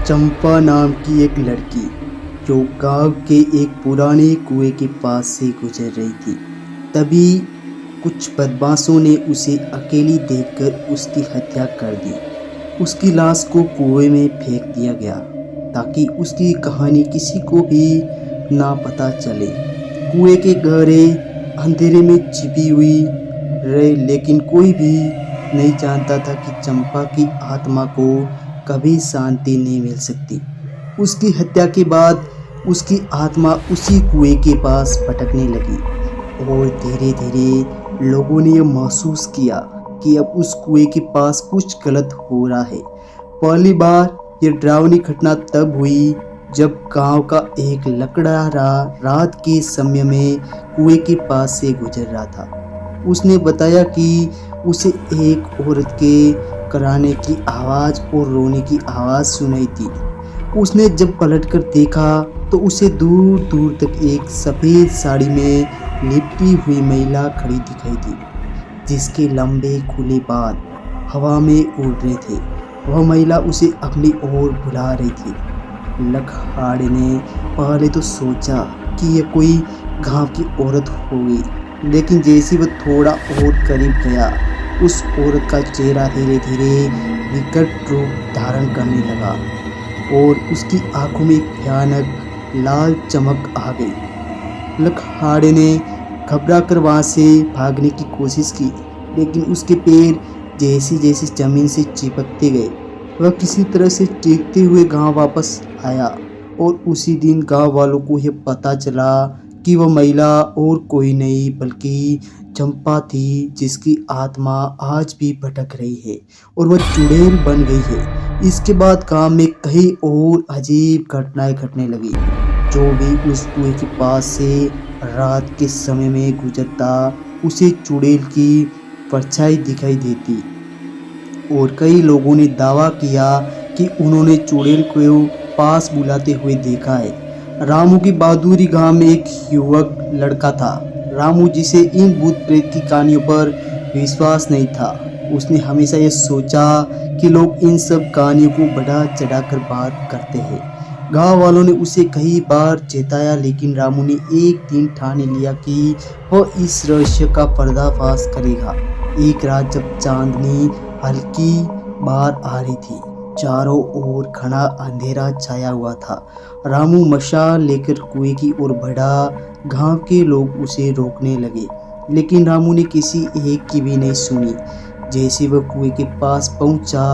चंपा नाम की एक लड़की जो गांव के एक पुराने कुएं के पास से गुजर रही थी। तभी कुछ बदमाशों ने उसे अकेली देखकर उसकी हत्या कर दी। उसकी लाश को कुएं में फेंक दिया गया ताकि उसकी कहानी किसी को भी ना पता चले। कुएं के गहरे अंधेरे में छिपी हुई रहे, लेकिन कोई भी नहीं जानता था कि चंपा की आत्मा को कभी शांति नहीं मिल सकती। उसकी हत्या के बाद उसकी आत्मा उसी कुएं के पास भटकने लगी और धीरे धीरे लोगों ने यह महसूस किया कि अब उस कुएं के पास कुछ गलत हो रहा है। पहली बार यह डरावनी घटना तब हुई जब गांव का एक लकड़हारा रात के समय में कुएं के पास से गुजर रहा था। उसने बताया कि उसे एक औरत के कराने की आवाज़ और रोने की आवाज़ सुनाई थी। उसने जब पलटकर देखा तो उसे दूर दूर तक एक सफ़ेद साड़ी में लिपटी हुई महिला खड़ी दिखाई दी, जिसके लंबे खुले बाल हवा में उड़ रहे थे। वह महिला उसे अपनी ओर बुला रही थी। लकड़हारे ने पहले तो सोचा कि यह कोई गांव की औरत होगी, लेकिन जैसे वह थोड़ा और करीब गया, उस औरत का चेहरा धीरे धीरे विकट रूप धारण करने लगा और उसकी आंखों में एक भयानक लाल चमक आ गई। लकड़हारे ने घबरा कर वहाँ से भागने की कोशिश की, लेकिन उसके पैर जैसे जैसे जमीन से चिपकते गए। वह किसी तरह से टेकते हुए गांव वापस आया और उसी दिन गांव वालों को यह पता चला कि वह महिला और कोई नहीं बल्कि चंपा थी, जिसकी आत्मा आज भी भटक रही है और वह चुड़ैल बन गई है। इसके बाद गांव में कई और अजीब घटनाएं घटने लगी। जो भी उस कुएं के पास से रात के समय में गुजरता, उसे चुड़ैल की परछाई दिखाई देती और कई लोगों ने दावा किया कि उन्होंने चुड़ैल को पास बुलाते हुए देखा है। रामू की बहादुरी गांव में एक युवक लड़का था, रामू, जिसे इन भूत प्रेत की कहानियों पर विश्वास नहीं था। उसने हमेशा ये सोचा कि लोग इन सब कहानियों को बढ़ा चढ़ाकर बात करते हैं। गांव वालों ने उसे कई बार चेताया, लेकिन रामू ने एक दिन ठान लिया कि वह इस रहस्य का पर्दाफाश करेगा। एक रात जब चांदनी हल्की बाहर आ रही थी, चारों ओर घना अंधेरा छाया हुआ था। रामू मशाल लेकर कुएं की ओर बढ़ा। गांव के लोग उसे रोकने लगे, लेकिन रामू ने किसी एक की भी नहीं सुनी। जैसे वह कुएं के पास पहुंचा,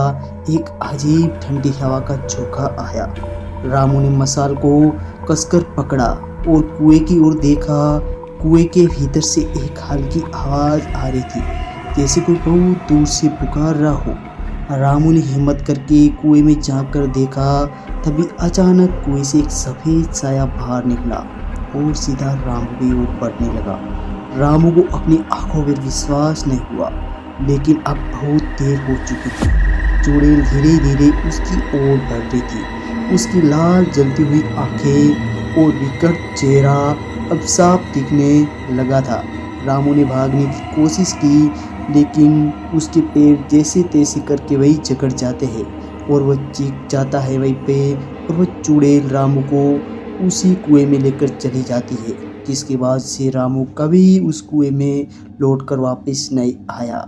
एक अजीब ठंडी हवा का झोंका आया। रामू ने मशाल को कसकर पकड़ा और कुएं की ओर देखा। कुएं के भीतर से एक हल्की आवाज़ आ रही थी, जैसे कोई बहुत दूर से पुकार रहा हो। रामू ने हिम्मत करके कुएं में झांककर देखा। तभी अचानक कुएं से एक सफ़ेद साया बाहर निकला और सीधा रामू की ओर बढ़ने लगा। रामू को अपनी आंखों पर विश्वास नहीं हुआ, लेकिन अब बहुत देर हो चुकी थी। चुड़ैल धीरे धीरे उसकी ओर बढ़ रही थी। उसकी लाल जलती हुई आंखें और विकट चेहरा अब साफ दिखने लगा था। रामू ने भागने की कोशिश की, लेकिन उसके पैर जैसे तैसे करके वही जकड़ जाते हैं और वह चीख जाता है वहीं पे, और वह चुड़ैल रामू को उसी कुएं में लेकर चली जाती है, जिसके बाद से रामू कभी उस कुएं में लौटकर वापस नहीं आया।